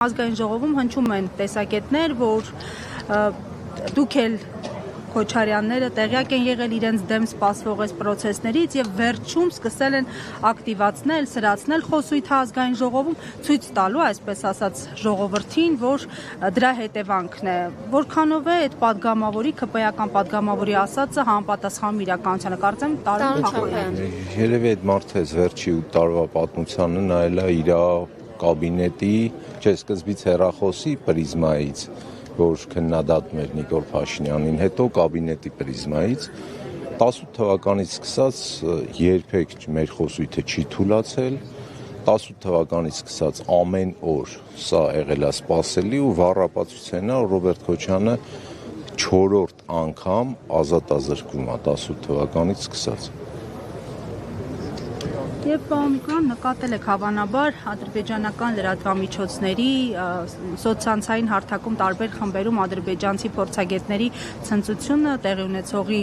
Ազգային ժողովում հնչում են տեսակետներ, որ դուք էլ Քոչարյանները տեղյակ են եղել իրենց դեմ սպասվող այս պրոցեսներից եւ վերջում սկսել են ակտիվացնել, սրացնել խոսույթը ազգային ժողովում, ցույց տալու, այսպես ասած, ժողովրդին, որ դրա հետևանքն է։ Որքանով է այդ падգամավորի, ԿՊ-ական падգամավորի ասածը համապատասխանում իրականությանը, կարծեմ տարին փոխել։ Երևի այդ մարդը վերջի 8 տարվա պատմությանը նայել է իր կաբինետի, սկզբից հեռախոսի պրիզմայից, որ քննադատում էր Նիկոլ Փաշինյանին, հետո կաբինետի պրիզմայից 18 թվականից սկսած երբեք մեր խոսույթը չի թուլացել, 18 թվականից սկսած ամեն օր սա եղել է սպասելի ու վառապացության է, Ռոբերտ Քոչյանը 4-րդ անգամ ազատազրկվում է 18 թվականից սկսած։ Եվ պարոն Միկոյան, նկատել եք հավանաբար ադրբեջանական լրատվամիջոցների սոցցանցային հարթակում տարբեր խմբերում ադրբեջանցի փորձագետների ցնծությունը տեղի ունեցողի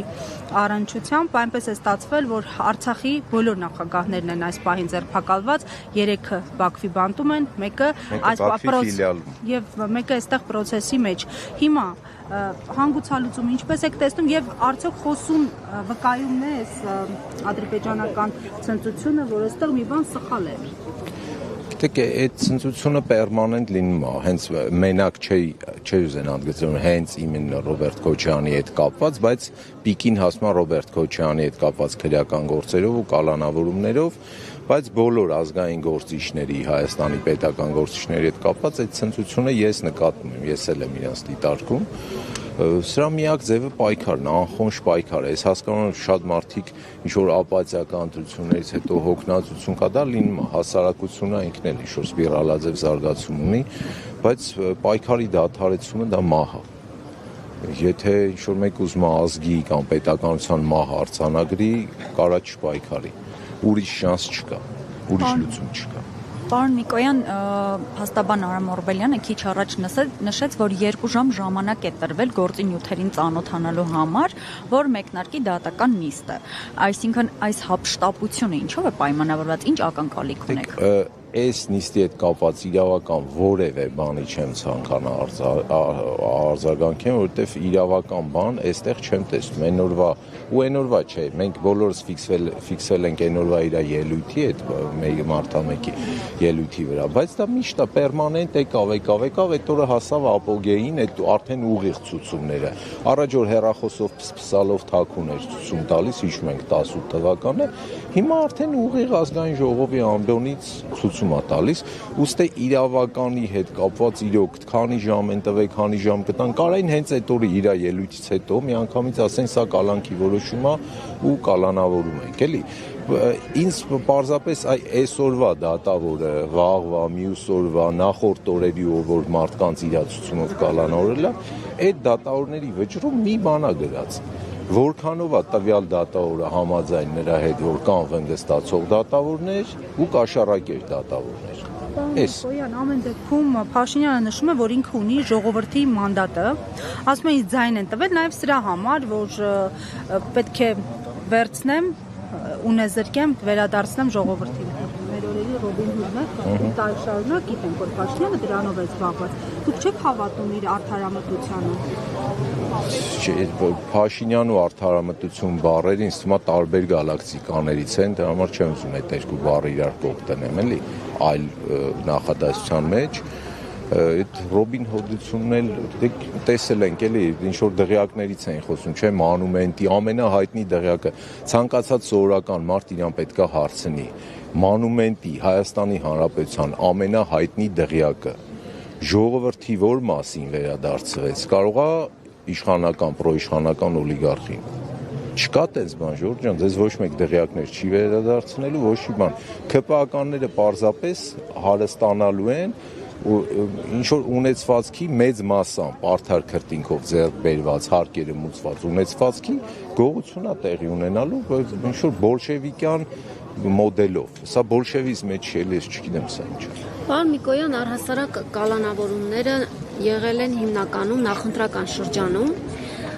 առնչությամբ, այնպես է ստացվել, որ Արցախի բոլոր նախագահներն են այս պահին ձերբակալված, 3-ը Բաքվի բանտում են, մեկը այստեղ պրոցեսի մեջ։ Հիմա հանգուցալուծումը ինչպես եք տեսնում եւ արդյոք խոսում վկայումն է այս ադրբեջանական ցնծությունը, որ այստեղ մի բան սխալ է։ Գիտեք, այդ ցնծությունը պերմանենտ լինում է, հենց մենակ չի ուզեն ընդգծել, հենց իմенно Ռոբերտ Քոչյանի հետ կապված, բայց պիկին հասնում է Ռոբերտ Քոչյանի հետ կապված քրեական գործերով ու կալանավորումներով, բայց բոլոր ազգային գործիչների, Հայաստանի պետական գործիչների հետ կապված այդ ցնծությունը ես նկատում եմ, ես էլ եմ իրենց դիտարկում։ Սրա միակ ձևը պայքարն է, անխոնջ պայքար է։ Ես հասկանում եմ շատ մարդիկ ինչ-որ ապաթիական ընտրություններից հետո հոգնածություն կա, դա լինում է, հասարակությունը ինքն էլ ինչ-որ սպիրալաձև զարգացում ունի, բայց պայքարի դադարեցումը դա մահ է։ Եթե ինչ-որ մեկ ուզում է ազգի կամ պետականության մահ արձանագրի, կարա չպայքարի, ուրիշ շանս չկա, ուրիշ լուծում չկա։ Պարոն Միկոյան, փաստաբան Արամ Օրբելյանը քիչ առաջ նշեց, որ 2 ժամ ժամանակ է տրվել գործի նյութերին ծանոթանալու համար, որ մեկնարկի դատական նիստը։ Այսինքն այս հափշտապությունը ինչով է պայմանավորված, ինչ ակնկալիք ունեք։ Այս նիստի հետ կապված իրավական որևէ բանի չեմ ցանկանա արձագանքեմ, որովհետև իրավական բան այստեղ չեմ տեսնում։ Այն օրվա չէ, մենք բոլորս ֆիքսվել ենք այն օրվա իր ելույթի հետ, մեր մարդամեկի ելույթի վրա, բայց դա միշտ է պերմանենտ եկավ, այդ օրը հասավ ապոգեին, այդ արդեն ուղիղ ցուցումները։ Առաջ որ հեռախոսով փսփսալով թաքուն էր ցուցում տալիս, հիշում ենք 18 թվականը, հիմա արդեն ուղիղ ազգային ժողովի ամբիոնից ցուցում է տալիս, ուստի իրավականի հետ կապված իրոք քանի ժամ են տվել, քանի ժամ կտան, կարային հենց այդ օրը իր ելույթից հետո միանգամից ասեն սա կալանքի որոշում է ու կալանավորում ենք, էլի։ Ինձ պարզապես այսօրվա դատավորը, վաղվա, մյուս օրվա, նախորդ օրերի որ մարդկանց իրացությունով կալանավորելա, այդ դատավորների վճռում մի բան է գրած։ Որքանով է տվյալ դատավորը համաձայն նրա հետ, որ կան վնգստացող դատավորներ ու կաշառակեր դատավորներ։ Պարոն ամեն դեպքում Փաշինյանը նշում է, որ ինքը ունի ժողովրդի մանդատը, ասում է ինձ ձայն են տվել նաև սրա համար, որ պետք է վերցնեմ, ունեզրկեմ, վերադարձնեմ ժողովրդին։ Մեր օրերի Ռոբին Հուդը տարի շարունակ գիտենք, որ Փաշինյանը դրանով է զբաղված։ Դուք չեք հավատում իր արդարամտությանը։ Փաշինյան ու արդարամտություն բառերը ինձ թվում է տարբեր գալակտիկաներից են, դրա համար չեմ ուզում այդ երկու բառը իրար կողտնեմ, էլի, այլ նախադասության մեջ։ Այդ Ռոբին Հուդությունն էլ տեսել ենք, էլի, ինչ որ դղյակներից են խոսում, չէ՞, մանումենտի ամենահայտնի դղյակը, ցանկացած սովորական մարդ իրան պետքա հարցնի։ Մանումենտի Հայաստանի Հանրապետության ամենահայտնի դղյակը ժողովրդի որ մասին վերադարձվեց, կարող է իշխանական, պրոիշխանական օլիգարխին։ Չկա տես բան, Ժորժ ջան, ձեզ ոչ մեկ դղյակներ չի վերադարձնելու, ոչ մի բան։ ԿՊ-ականները պարզապես հարստանալու են ու ինչ որ ունեցվածքի մեծ մասամբ արդար քրտինքով ձեռք բերված, հարկերը մուծված ունեցվածքի գողությունա տեղի ունենալու, ինչ որ բոլշևիկյան մոդելով։ Սա բոլշևիզմը չի, ես չգիտեմ սա ինչ է։ Պարոն Միկոյան, առհասարակ կալանավորումները եղել են հիմնականում նախընտրական շրջանում,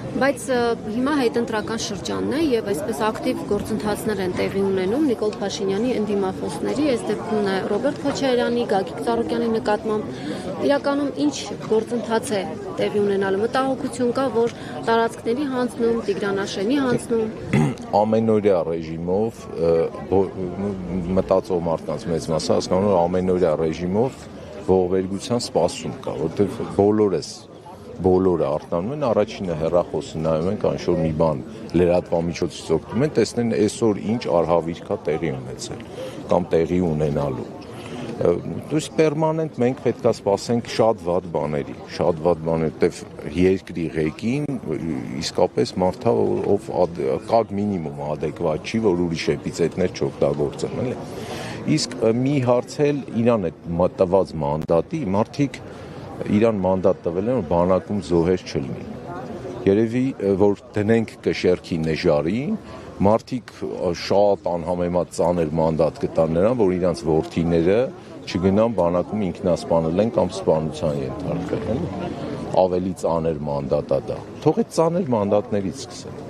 Բայց հիմա հետընտրական շրջանն է եւ այսպես ակտիվ գործընթացներ են տեղի ունենում Նիկոլ Փաշինյանի ընդդիմախոսների, այս դեպքում նաեւ Ռոբերտ Քոչարյանի, Գագիկ Ծառուկյանի նկատմամբ իրականում ինչ գործընթաց է տեղի ունենալու։ Մտահոգություն կա, որ տարածքների հանձնում, Տիգրան հանձնում ամենօրյա ռեժիմով մտածող մարդկանց մեծ մասը հասկանում են ամենօրյա ռեժիմով ողբերգության սպասում կա, որտեղ բոլորը արտանում են, առաջինը հեռախոսը նայում են, կանչ որ մի բան լրատվամիջոցից օգտվում են, տեսնեն այսօր ինչ արհավիրք կա տեղի ունեցել կամ տեղի ունենալու։ Դուք պերմանենտ մենք պետքա սպասենք շատ վատ բաների, որտեվ երկրի ղեկին իսկապես մարդա ով կակ մինիմում adekvat չի, որ ուրիշ էպիցետներ չօգտագործեն, էլի։ Իսկ մի հարց էլ իրան է տված մանդատի, մարդիկ իրան մանդատ տվել են, որ բանակում զոհեր չլինի։ Երևի որ դնենք կշերքի նժարին, մարդիկ շատ անհամեմատ ծանր մանդատ կտան նրան, որ իրանց որդիները չգնան բանակում ինքնասպանել են կամ սպանության ենթարկել են։ Ավելի ծանր մանդատ է դա։ Թող այդ ծանր մանդատներից սկսեն։